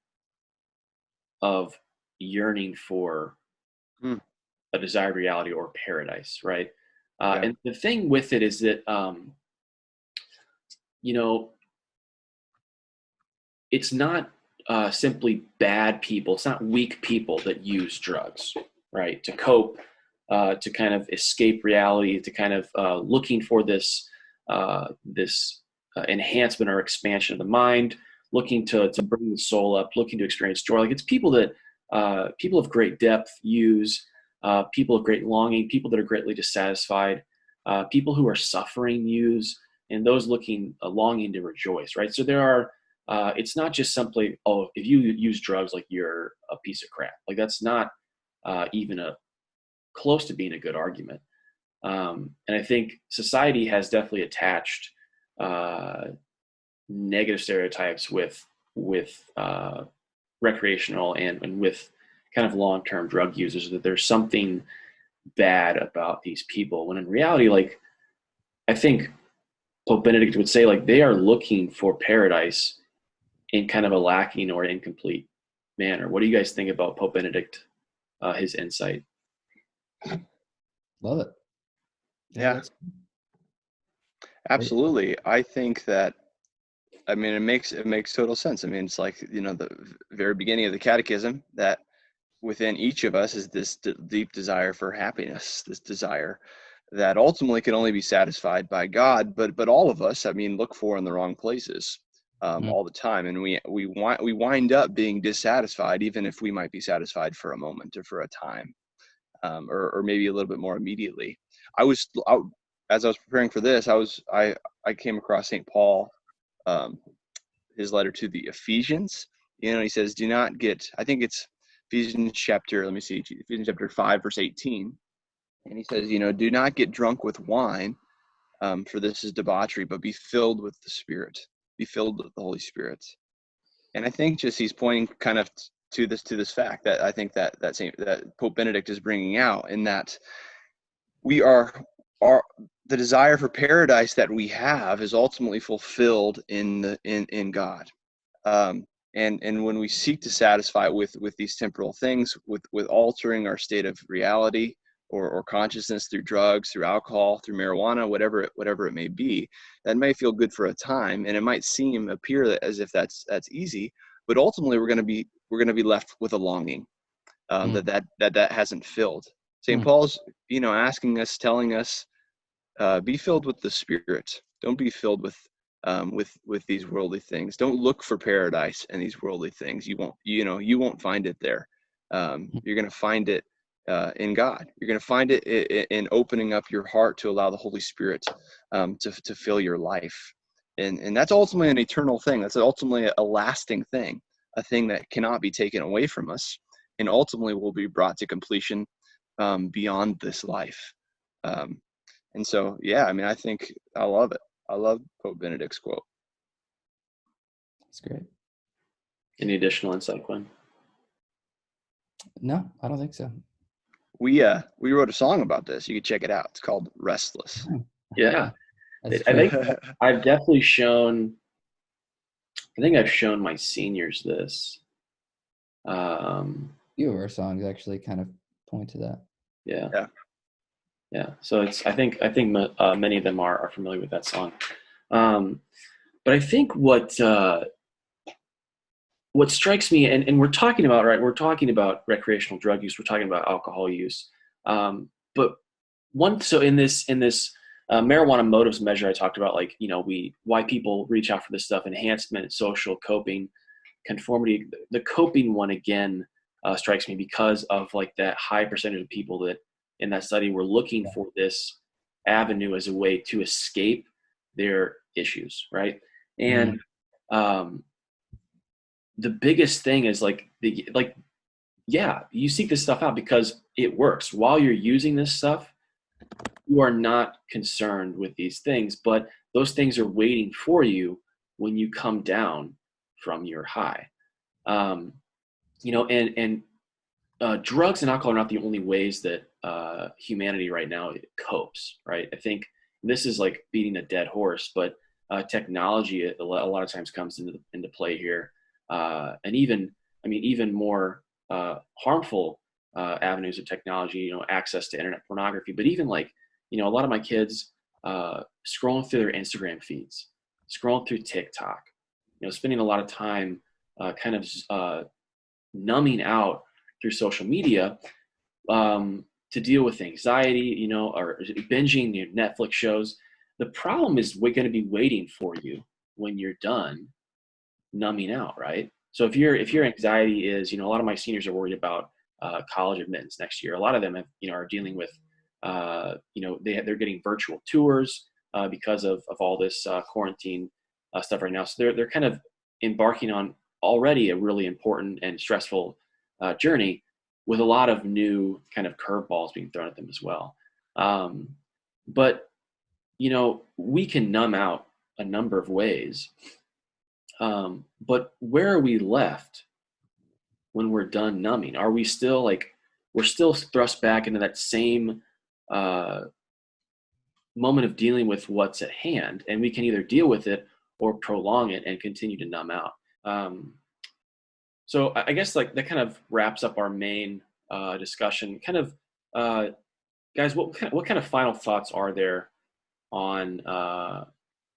of yearning for a desired reality or paradise, right? And the thing with it is that, it's not simply bad people. It's not weak people that use drugs, right, to cope, to kind of escape reality, to kind of looking for this enhancement or expansion of the mind, looking to bring the soul up, looking to experience joy. Like, it's people that people of great depth use, people of great longing, people that are greatly dissatisfied, people who are suffering use, and those longing to rejoice, right? So there are, it's not just simply, if you use drugs, like, you're a piece of crap. Like, that's not even close to being a good argument. And I think society has definitely attached negative stereotypes with recreational and with kind of long-term drug users, that there's something bad about these people, when in reality, like, I think Pope Benedict would say, like, they are looking for paradise in kind of a lacking or incomplete manner. What do you guys think about Pope Benedict, his insight? Love it. Yeah, absolutely. I think that, I mean, it makes total sense. I mean, it's like, the very beginning of the catechism, that within each of us is this deep desire for happiness, this desire that ultimately can only be satisfied by God, but all of us, I mean, look for in the wrong places all the time, and we wind up being dissatisfied, even if we might be satisfied for a moment or for a time, or maybe a little bit more immediately. As I was preparing for this, I came across St. Paul, his letter to the Ephesians. He says, do not get, I think it's Ephesians chapter 5, verse 18. And he says, do not get drunk with wine, for this is debauchery, but be filled with the Spirit. Be filled with the Holy Spirit. And I think just he's pointing kind of to this fact that I think that Pope Benedict is bringing out, in that we are the desire for paradise that we have is ultimately fulfilled in God. And when we seek to satisfy with these temporal things, with altering our state of reality or consciousness through drugs, through alcohol, through marijuana, whatever it may be, that may feel good for a time, and it might appear as if that's easy, but ultimately we're going to be left with a longing that hasn't filled. St. Paul's asking us, telling us, be filled with the Spirit. Don't be filled with these worldly things. Don't look for paradise in these worldly things. You won't find it there. You're going to find it in God. You're going to find it in opening up your heart to allow the Holy Spirit to fill your life. And that's ultimately an eternal thing. That's ultimately a lasting thing, a thing that cannot be taken away from us, and ultimately will be brought to completion beyond this life. And so, yeah, I mean, I think I love it. I love Pope Benedict's quote. That's great. Any additional insight, Quinn? No, I don't think so. We wrote a song about this. You can check it out. It's called Restless. Yeah. That's I true. think I've definitely shown, I think I've shown my seniors this. Few of our songs actually kind of point to that. Yeah. Yeah. Yeah. So I think many of them are familiar with that song. But I think what strikes me, and we're talking about, right, we're talking about recreational drug use, we're talking about alcohol use. But so in this marijuana motives measure, I talked about, like, why people reach out for this stuff: enhancement, social, coping, conformity. The coping one, again, strikes me because of, like, that high percentage of people that in that study were looking for this avenue as a way to escape their issues, right? And the biggest thing is, like, yeah, you seek this stuff out because it works. While you're using this stuff, you are not concerned with these things, but those things are waiting for you when you come down from your high. And drugs and alcohol are not the only ways that humanity right now copes, right? I think this is like beating a dead horse, but technology a lot of times comes into play here, and even more harmful avenues of technology. Access to internet pornography, but even, like, a lot of my kids scrolling through their Instagram feeds, scrolling through TikTok, spending a lot of time kind of numbing out through social media to deal with anxiety, or binging Netflix shows. The problem is we're going to be waiting for you when you're done numbing out, right? So if your anxiety is, a lot of my seniors are worried about college admittance next year. A lot of them are dealing with, they're getting virtual tours because of all this quarantine stuff right now. So they're kind of embarking on already a really important and stressful journey, with a lot of new kind of curveballs being thrown at them as well. But we can numb out a number of ways. But where are we left when we're done numbing? Are we still, like, we're still thrust back into that same moment of dealing with what's at hand, and we can either deal with it or prolong it and continue to numb out. So I guess, like, that kind of wraps up our main discussion. Kind of, guys, what kind of final thoughts are there on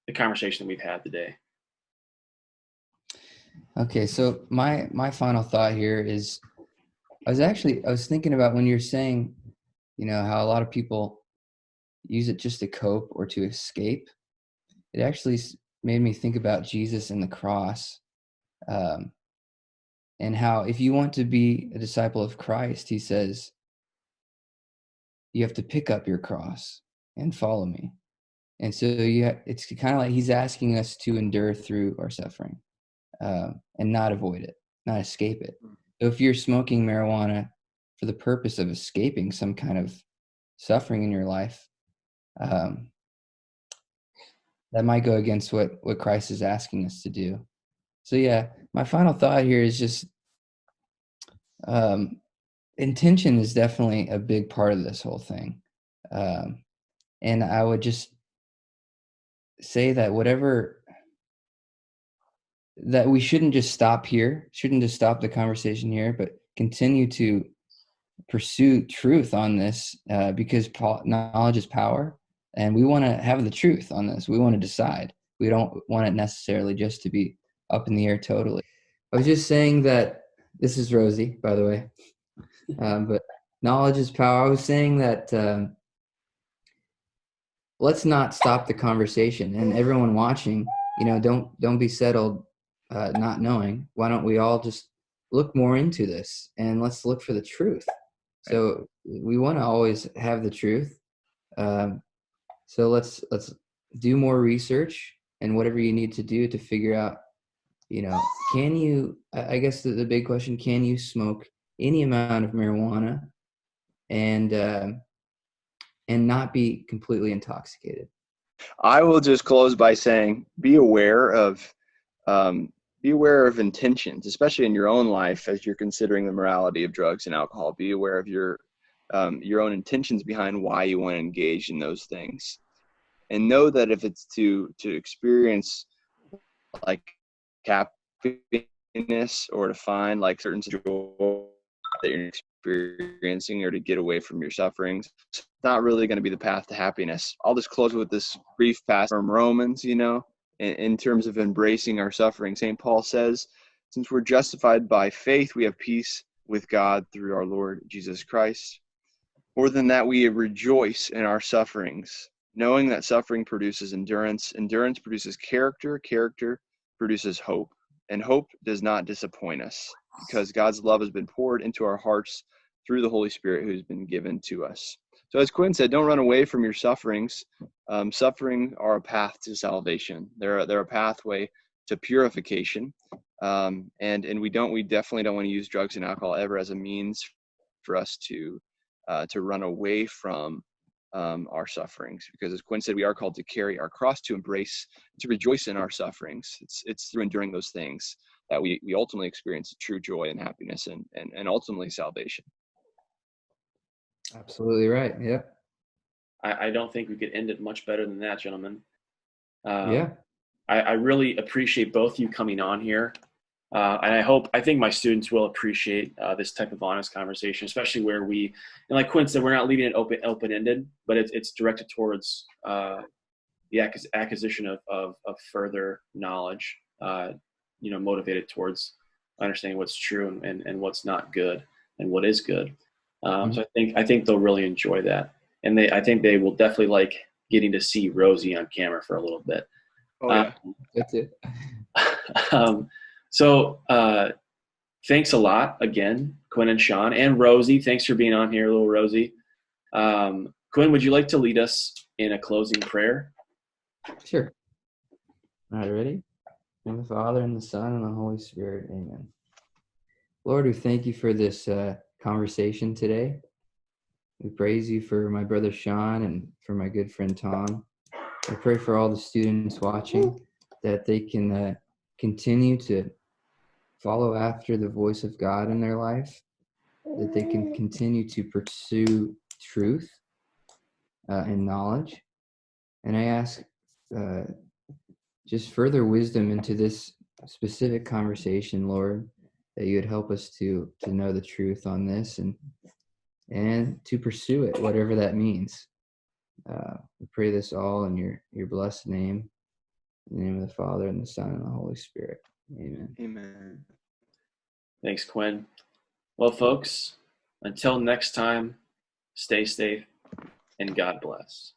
the conversation that we've had today? Okay, so my final thought here is, I was thinking about when you're saying, how a lot of people use it just to cope or to escape. It actually made me think about Jesus and the cross, and how, if you want to be a disciple of Christ, he says, you have to pick up your cross and follow me. And so it's kind of like he's asking us to endure through our suffering, and not avoid it, not escape it. So if you're smoking marijuana for the purpose of escaping some kind of suffering in your life, that might go against what Christ is asking us to do. So yeah, my final thought here is just, intention is definitely a big part of this whole thing. And I would just say that that we shouldn't just stop here, shouldn't just stop the conversation here, but continue to pursue truth on this, because knowledge is power, and we want to have the truth on this. We want to decide. We don't want it necessarily just to be up in the air totally. I was just saying that, this is Rosie, by the way, but knowledge is power. I was saying that, let's not stop the conversation, and everyone watching, don't be settled not knowing. Why don't we all just look more into this, and let's look for the truth. So we want to always have the truth. So let's do more research, and whatever you need to do to figure out, can you, I guess the big question, can you smoke any amount of marijuana and not be completely intoxicated? I will just close by saying, be aware of intentions, especially in your own life as you're considering the morality of drugs and alcohol. Be aware of your your own intentions behind why you want to engage in those things. And know that if it's to experience like happiness or to find like certain joy that you're experiencing or to get away from your sufferings, it's not really going to be the path to happiness. I'll just close with this brief passage from Romans, in terms of embracing our suffering. St. Paul says, since we're justified by faith, we have peace with God through our Lord Jesus Christ. More than that, we rejoice in our sufferings, knowing that suffering produces endurance. Endurance produces character. Character produces hope. And hope does not disappoint us because God's love has been poured into our hearts through the Holy Spirit who's been given to us. So as Quinn said, don't run away from your sufferings. Suffering are a path to salvation. They're a pathway to purification. And we definitely don't want to use drugs and alcohol ever as a means for us to run away from our sufferings, because as Quinn said, we are called to carry our cross, to embrace, to rejoice in our sufferings. It's through enduring those things that we ultimately experience true joy and happiness and ultimately salvation. Absolutely right. Yep. I don't think we could end it much better than that, gentlemen. Yeah. I really appreciate both you coming on here. And I think my students will appreciate this type of honest conversation, especially where and like Quinn said, we're not leaving it open-ended, but it's directed towards the acquisition of further knowledge, motivated towards understanding what's true and what's not good and what is good. So I think they'll really enjoy that. And I think they will definitely like getting to see Rosie on camera for a little bit. Oh, yeah. That's it. So thanks a lot again, Quinn and Sean, and Rosie. Thanks for being on here, little Rosie. Quinn, would you like to lead us in a closing prayer? Sure. All right, ready? In the Father, and the Son, and the Holy Spirit. Amen. Lord, we thank you for this conversation today. We praise you for my brother Sean and for my good friend Tom. I pray for all the students watching that they can continue to follow after the voice of God in their life, that they can continue to pursue truth and knowledge. And I ask just further wisdom into this specific conversation, Lord, that you would help us to know the truth on this and to pursue it, whatever that means. We pray this all in your blessed name, in the name of the Father, and the Son, and the Holy Spirit. Amen. Amen. Thanks, Quinn. Well, folks, until next time, stay safe and God bless.